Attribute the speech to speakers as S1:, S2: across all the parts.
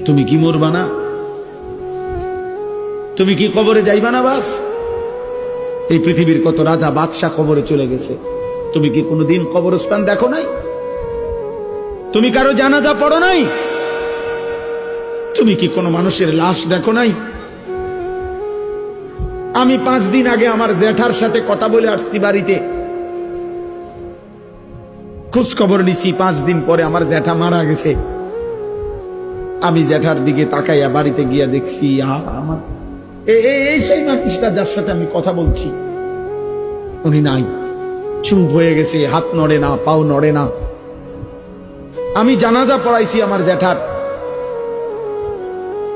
S1: তুমি কি মরবা না? তুমি কি কবরে যাইবা না বাপ? এই পৃথিবীর কত রাজা বাদশাহ কবরে চলে গেছে, তুমি কি কোনোদিন কবরস্থান দেখো নাই? তুমি কারো জানাজা পড়ো নাই? তুমি কি কোনো মানুষের লাশ দেখো নাই? আমি 5 দিন আগে আমার জ্যাঠার সাথে কথা বলে আসছি, বাড়িতে খোঁজ খবর নিছি। 5 দিন পরে আমার জ্যাঠা মারা গেছে। আমি জ্যাঠার দিকে তাকাইয়া বাড়িতে গিয়া দেখছি আমার এই সেই মানুষটা যার সাথে আমি কথা বলছি, উনি নাই, চুপ হয়ে গেছে, হাত নড়ে না, পাও নড়ে না। আমি জানাজা পড়াইছি আমার জ্যাঠার,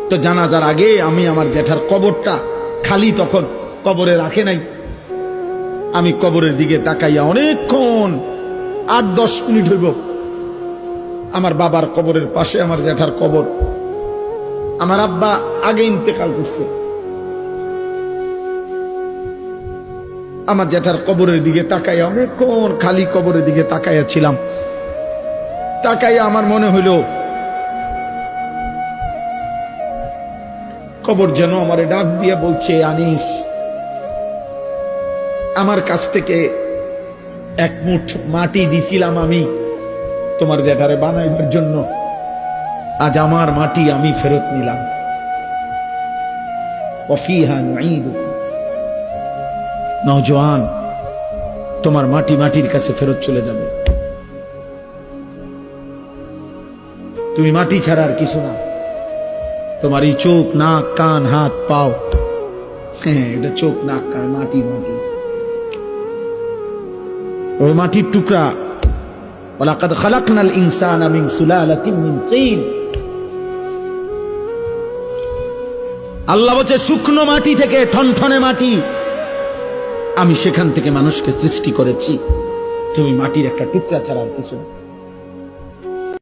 S1: তো জানাজার আগে আমি আমার জ্যাঠার কবরটা খালি, তখন কবরে রাখে নাই। আমি কবরের দিকে তাকাইয়া অনেকক্ষণ 8-10 মিনিট হইব, আমার বাবার কবরের পাশে আমার জ্যাঠার কবর। আমার আব্বা আগে ইন্তেকাল করছে। আমার জ্যাঠার কবরের দিকে তাকাইয়া অনেকক্ষণ খালি কবরের দিকে তাকাইয়া ছিলাম। তাকাইয়া আমার মনে হইল কবর যেন আমারে ডাক দিয়ে বলছে, আনিস, আমার কাছ থেকে 1 মুঠ মাটি দিছিলাম আমি তোমার জ্যাঠারে বানাইবার জন্য, আজ আমার মাটি আমি ফেরত নিলাম। ওয়াফিহা নুঈদুকুম। নওজোয়ান, তোমার মাটি মাটির কাছে ফেরত চলে যাবে। তুমি মাটি ছাড়া আর কিছু না। তোমার এই চোখ, নাক, কান, হাত, পাও, হ্যাঁ, এটা চোখ, নাক, কান, মাটি। মাটি ওই মাটির টুকরা। ওয়ালাকাদ খালাকনাল ইনসানা মিন সুলালাতিন মিন তিন। আল্লাহ বলছে শুকনো মাটি থেকে, ঠনঠনে মাটি, আমি সেখান থেকে মানুষকে সৃষ্টি করেছি। তুমি মাটির একটা টুকরা ছাড়া আর কিছু না।